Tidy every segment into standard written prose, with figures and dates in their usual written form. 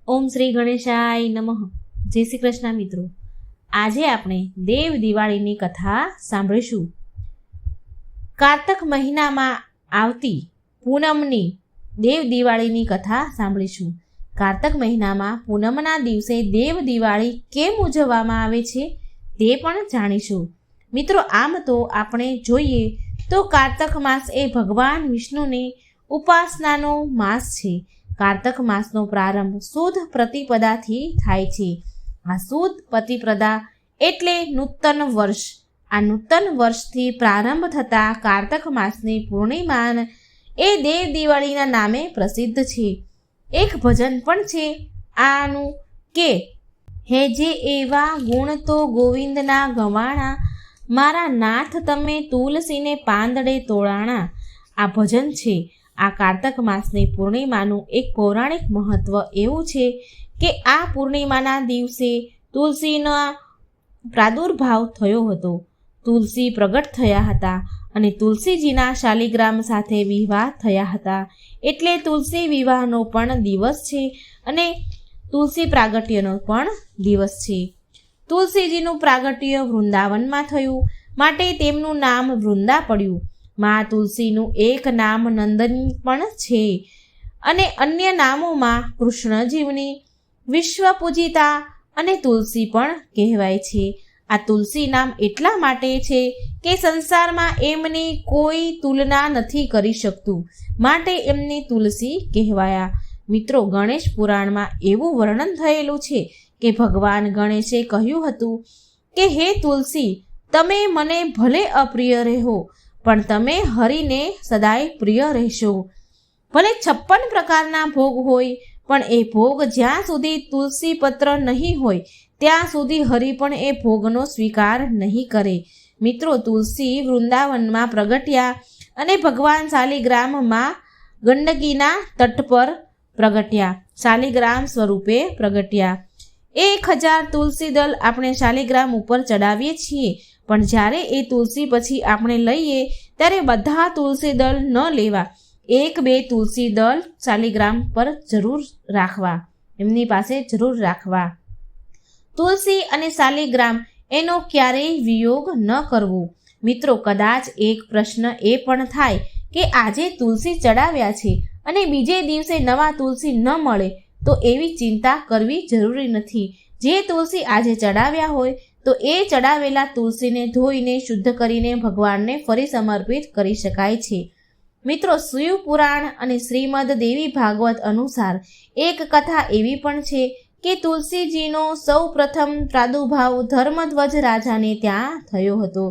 ઓમ શ્રી ગણેશાય નમઃ. જય શ્રી કૃષ્ણ મિત્રો. આજે આપણે દેવ દિવાળીની કથા સાંભળીશું. કારતક મહિનામાં આવતી પૂનમની દેવ દિવાળીની કથા સાંભળીશું. કારતક મહિનામાં પૂનમના દિવસે દેવ દિવાળી કેમ ઉજવવામાં આવે છે તે પણ જાણીશું. મિત્રો, આમ તો આપણે જોઈએ તો કારતક માસ એ ભગવાન વિષ્ણુની ઉપાસનાનો માસ છે. કારતક માસનો પ્રારંભ સુદ પ્રતિપદાથી થાય છે. આ સુદ પ્રતિપદા એટલે નૂતન વર્ષ. આ નૂતન વર્ષથી પ્રારંભ થતા કારતક માસની પૂર્ણિમા એ દેવ દિવાળીના નામે પ્રસિદ્ધ છે. એક ભજન પણ છે આનું કે હે જે એવા ગુણ તો ગોવિંદના ગવાણા, મારા નાથ તમે તુલસીને પાંદડે તોળાણા. આ ભજન છે. આ કારતક માસની પૂર્ણિમાનું એક પૌરાણિક મહત્વ એવું છે કે આ પૂર્ણિમાના દિવસે તુલસીના પ્રાદુર્ભાવ થયો હતો. તુલસી પ્રગટ થયા હતા અને તુલસીજીના શાલિગ્રામ સાથે વિવાહ થયા હતા. એટલે તુલસી વિવાહનો પણ દિવસ છે અને તુલસી પ્રાગટ્યનો પણ દિવસ છે. તુલસીજીનું પ્રાગટ્ય વૃંદાવનમાં થયું માટે તેમનું નામ વૃંદા પડ્યું. મા તુલસીનું એક નામ નંદની પણ છે અને અન્ય નામોમાં કૃષ્ણજીવની, વિશ્વ પૂજિતા અને તુલસી પણ કહેવાય છે. આ તુલસી નામ એટલા માટે છે કે સંસારમાં એમની કોઈ તુલના નથી કરી શકતું, માટે એમની તુલસી કહેવાયા. મિત્રો, ગણેશ પુરાણમાં એવું વર્ણન થયેલું છે કે ભગવાન ગણેશે કહ્યું હતું કે હે તુલસી, તમે મને ભલે અપ્રિય રહો પણ તમે હરિને સદાય પ્રિય રહેશો. ભલે 56 પ્રકારના ભોગ હોય પણ એ ભોગ જ્યાં સુધી તુલસી પત્ર નહીં હોય ત્યાં સુધી હરિ પણ એ ભોગનો સ્વીકાર નહીં કરે. મિત્રો, તુલસી વૃંદાવનમાં પ્રગટ્યા અને ભગવાન શાલિગ્રામમાં ગંડકીના તટ પર પ્રગટ્યા, શાલિગ્રામ સ્વરૂપે પ્રગટ્યા. 1000 તુલસી દળ આપણે શાલિગ્રામ ઉપર ચડાવીએ છીએ, પણ જ્યારે એ તુલસી પછી આપણે લઈએ ત્યારે બધા તુલસી દળ ન લેવા, 1-2 તુલસી દળ શાલિગ્રામ પર જરૂર રાખવા, એમની પાસે જરૂર રાખવા. તુલસી અને શાલિગ્રામ એનો ક્યારેય વિયોગ ન કરવો. મિત્રો, કદાચ એક પ્રશ્ન એ પણ થાય કે આજે તુલસી ચડાવ્યા છે અને બીજે દિવસે નવા તુલસી ન મળે તો એવી ચિંતા કરવી જરૂરી નથી. જે તુલસી આજે ચડાવ્યા હોય તો એ ચડાવેલા તુલસીને ધોઈને શુદ્ધ કરીને ભગવાનને ફરી સમર્પિત કરી શકાય છે. મિત્રો, શિવ પુરાણ અને શ્રીમદ દેવી ભાગવત અનુસાર એક કથા એવી પણ છે કે તુલસીજીનો સૌ પ્રથમ પ્રાદુર્ભાવ ધર્મધ્વજ રાજાને ત્યાં થયો હતો.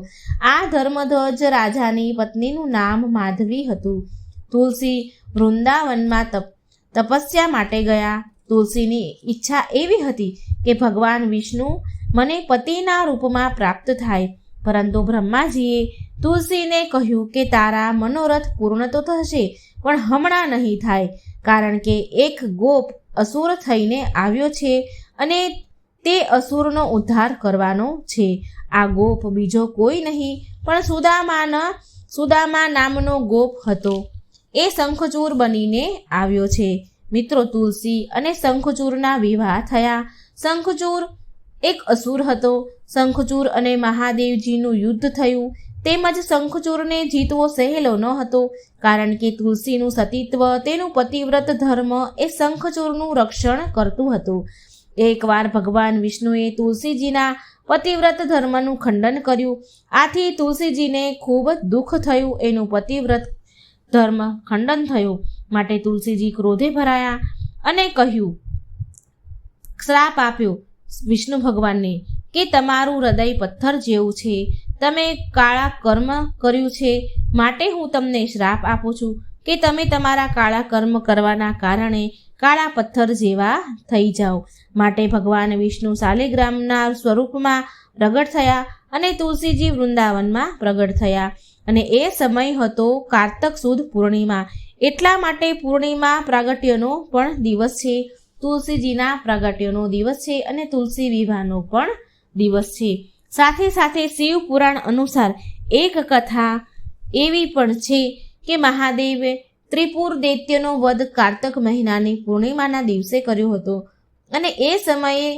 આ ધર્મધ્વજ રાજાની પત્નીનું નામ માધવી હતું. તુલસી વૃંદાવનમાં તપસ્યા માટે ગયા. તુલસીની ઈચ્છા એવી હતી કે ભગવાન વિષ્ણુ મને પતિના રૂપમાં પ્રાપ્ત થાય, પરંતુ બ્રહ્માજીએ તુલસીને કહ્યું કે તારા મનોરથ પૂર્ણ તો થશે પણ હમણાં નહીં થાય, કારણ કે એક ગોપ અસુર થઈને આવ્યો છે અને તે અસુરનો ઉદ્ધાર કરવાનો છે. આ ગોપ બીજો કોઈ નહીં પણ સુદામા નામનો ગોપ હતો. એ શંખચૂર બનીને આવ્યો છે. મિત્રો, તુલસી અને શંખચૂરના વિવાહ થયા. શંખચૂર એક અસુર હતો. શંખચૂર અને મહાદેવજીનું યુદ્ધ થયું, તેમજ શંખચૂરને જીતવો સહેલો ન હતો, કારણ કે તુલસીનું સતીત્વ, તેનું પતિવ્રત ધર્મ એ શંખચૂરનું રક્ષણ કરતું હતું. એકવાર ભગવાન વિષ્ણુએ તુલસીજીના પતિવ્રત ધર્મનું ખંડન કર્યું. આથી તુલસીજીને ખૂબ દુઃખ થયું. એનું પતિવ્રત ધર્મ ખંડન થયું માટે તુલસીજી ક્રોધે ભરાયા અને કહ્યું, શ્રાપ આપ્યો વિષ્ણુ ભગવાનને કે તમારું હૃદય પથ્થર જેવું છે, તમે કાળા કર્મ કર્યું છે, માટે હું તમને શ્રાપ આપું છું કે તમે તમારા કાળા કર્મ કરવાના કારણે કાળા પથ્થર જેવા થઈ જાઓ. માટે ભગવાન વિષ્ણુ શાલિગ્રામના સ્વરૂપમાં પ્રગટ થયા અને તુલસીજી વૃંદાવનમાં પ્રગટ થયા. અને એ સમય હતો કારતક સુદ પૂર્ણિમા. એટલા માટે પૂર્ણિમા પ્રાગટ્યનો પણ દિવસ છે, તુલસીજીના પ્રાગટ્યનો દિવસ છે અને તુલસી વિવાહનો પણ દિવસ છે. સાથે સાથે શિવ પુરાણ અનુસાર એક કથા એવી પણ છે કે મહાદેવે ત્રિપુર દૈત્યનો વધ કારતક મહિનાની પૂર્ણિમાના દિવસે કર્યો હતો. અને એ સમયે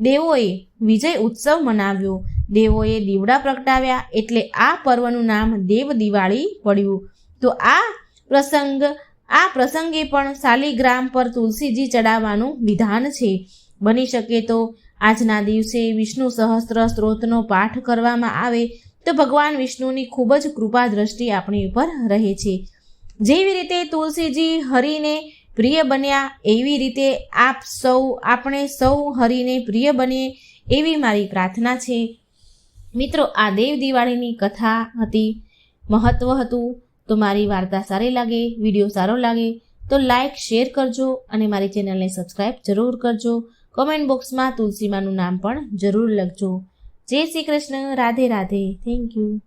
દેવોએ વિજય ઉત્સવ મનાવ્યો. દેવોએ દીવડા પ્રગટાવ્યા એટલે આ પર્વનું નામ દેવ દિવાળી પડ્યું. તો આ પ્રસંગે પણ શાલિગ્રામ પર તુલસીજી ચડાવવાનું વિધાન છે. બની શકે તો આજના દિવસે વિષ્ણુ સહસ્ત્ર સ્ત્રોતનો પાઠ કરવામાં આવે તો ભગવાન વિષ્ણુની ખૂબ જ કૃપા દ્રષ્ટિ આપણી ઉપર રહે છે. જેવી રીતે તુલસીજી હરિને પ્રિય બન્યા એવી રીતે આપણે સૌ હરિને પ્રિય બનીએ એવી મારી પ્રાર્થના છે. મિત્રો, આ દેવ દિવાળીની કથા હતી, મહત્વ હતું. તો મારી વાર્તા સારી લાગે, વિડીયો સારો લાગે તો લાઈક શેર કરજો અને મારી ચેનલને સબસ્ક્રાઈબ જરૂર કરજો. કોમેન્ટ બોક્સમાં તુલસીમાનું નામ પણ જરૂર લખજો. જય શ્રી કૃષ્ણ. રાધે રાધે. Thank you.